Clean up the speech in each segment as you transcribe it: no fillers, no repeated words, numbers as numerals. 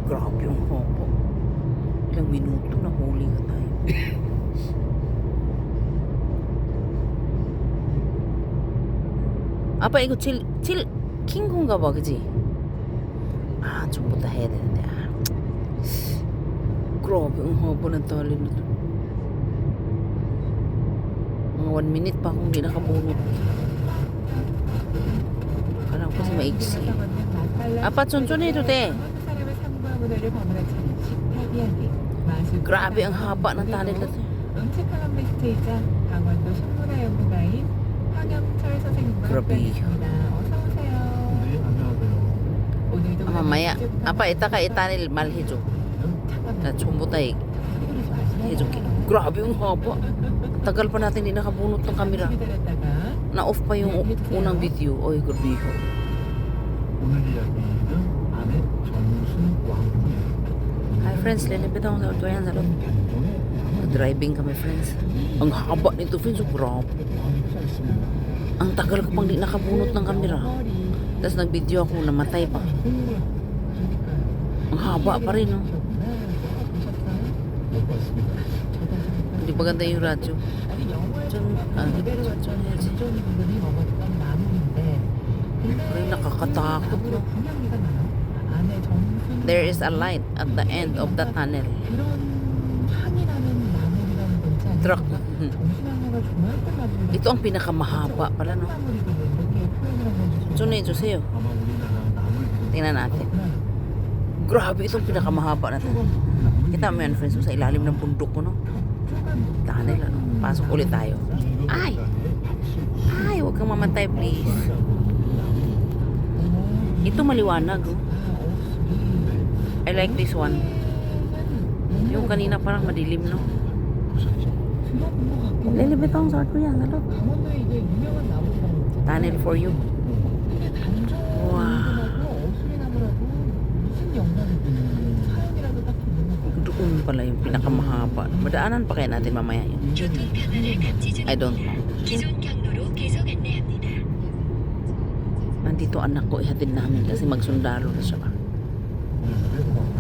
Grabe yung hopo. Ilang minuto na huli ka tayo. 아빠 이거 제일 긴 건가 봐, 그지? 아, 좀부터 해야 되는데. 아. Grabe ang haba ng tali nito. Mga 1 minute pa akong hindi nakabunot. Kala ko kasi maiksi. 아빠 천천히 해도 돼. Grabe ang haba ng tali nito. 음식 칼럼니스트이자 강원도 식문화연구가인 황영철 선생님과 Grabe. 함께하겠습니다. 어서 오세요. 네, 안녕하세요. 오늘도 mamaya. 아빠 이따가 이따를 말해줘. 나 전부 다 해줄게. Grabe yung haba. Tagal pa natin hindi nakabunot ng camera. Na-off pa yung unang video. Oy, grabe. 오늘 이야기는 아내 정순 왕후의 Hi friends, lilipit ako sa Tuyan Salon. 변동에 Driving kami friends. Ang haba nito friends, oh, grabe. Ang tagal ko pang di nakabunot ng camera. Tapos nag-video ako, namatay pa. Ang haba pa rin, no? Hindi ba ganda yung radyo? 해야지. Ay, nakakatakot, no? There is a light at the end of the tunnel. Truck. Ito ang pinakamahaba pala, no? Sunay, Joseo. 아마 우리나라 나물 Tingnan natin. Grabe, itong pinakamahaba na to. Kita mo yan, friends, sa ilalim ng bundok ko, no? Tunnel, ano? Pasok ulit tayo. Ay! Ay, huwag kang mamatay, please. Ito maliwanag, oh. I like this one. Yung kanina parang madilim, no? Lilibit akong sa ko yan, ano? Tunnel for you. Wow. Doon pala yung pinakamahaba. Madaanan pa kaya natin mamaya yun. I don't know. Nandito anak ko, ihatid namin kasi magsundalo na siya.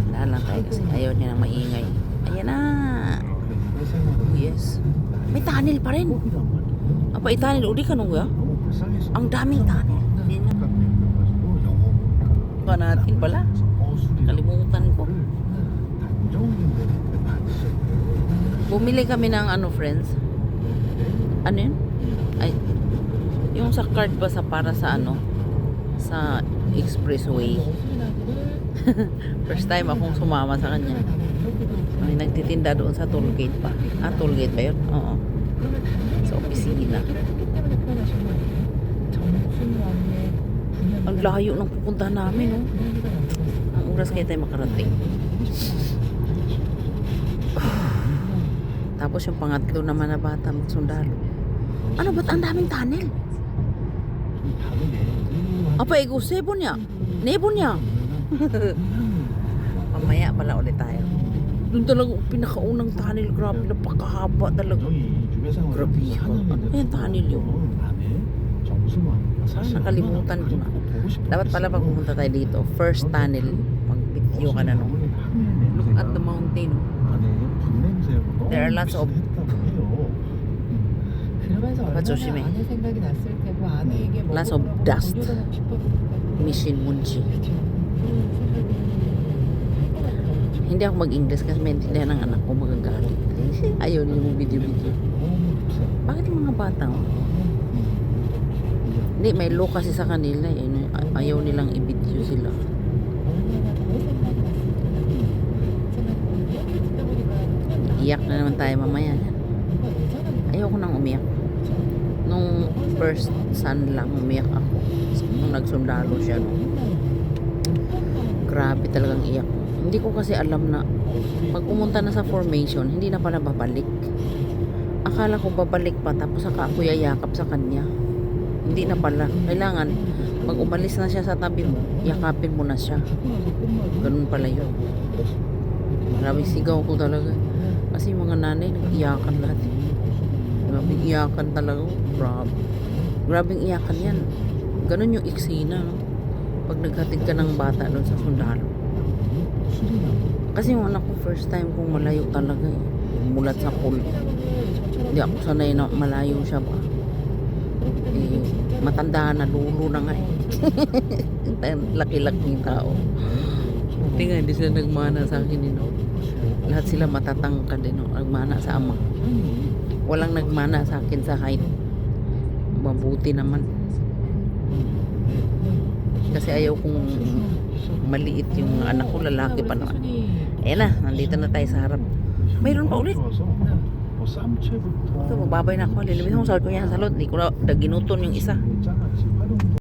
Daan lang tayo kasi ayaw niya nang maingay. Ayan na. Yes. May tunnel pa rin. Apa tunnel? Uli ka nung ya? Ang daming tunnel. Hindi na. Pa natin pala. Kalimutan ko. Bumili kami ng ano, friends. Ano yun? Ay, yung sa card ba sa para sa ano? Sa expressway. First time akong sumama sa kanya. Ay, nagtitinda doon sa toll gate pa. Ah, toll gate ba yun? Oo. Sa opisina. Ang layo ng pupuntahan namin, no? Ang oras kaya tayo makarating. Tapos yung pangatlo naman na bata magsundalo. Ano ba't ang daming tunnel? Apa ego sebon niya? Nebon niya? Mamaya pala ulit tayo. Doon talaga pinakaunang tunnel. Grabe, napakahaba talaga. Grabe. Ano kaya tunnel yun? Nakalimutan ko na. Dapat pala pag pumunta tayo dito, first tunnel, mag-video ka na, no? Look at the mountain. There are lots of 조심해. Lots of dust. Mission Munchi. Hindi ako mag-English kasi maintindihan ng anak ko magagalit. Ayaw niyo mong video-video. Bakit yung mga bata? Hindi, may law kasi sa kanila. Ayaw nilang i-video sila. Iyak na naman tayo mamaya. Ayaw ko nang umiyak. Nung first son lang umiyak ako. Nung nagsundalo siya, no? Grabe talagang iyak. Hindi ko kasi alam na pag pumunta na sa formation, hindi na pala babalik. Akala ko babalik pa tapos saka ako yayakap sa kanya. Hindi na pala. Kailangan pag umalis na siya sa tabi mo, yakapin mo na siya. Ganun pala yun. Maraming sigaw ko talaga. Kasi yung mga nanay nag-iyakan lahat. Grabing iyakan talaga. Grabing iyakan yan. Ganun yung eksena, no? Pag naghatid ka ng bata doon sa sundalo. Kasi yung anak ko first time kong malayo talaga eh. Mulat sa pool. Hindi ako sanay na malayo siya ba. Eh, matanda na, lulo na nga eh. Laki-laking tao. Hindi nga, hindi sila nagmana sa akin eh, no? Lahat sila matatangkad eh, no? Nagmana sa ama. Walang nagmana sa akin sa height. Mabuti naman. Kasi ayaw kong maliit yung anak ko, lalaki pa naman. Ayan na, nandito na tayo sa harap. Mayroon pa ulit. 뭐 쌈채부터 Ito, magbabay na ako. Lilibitin ko sa ko yan sa lot. Hindi ko na ginuton yung isa. 짠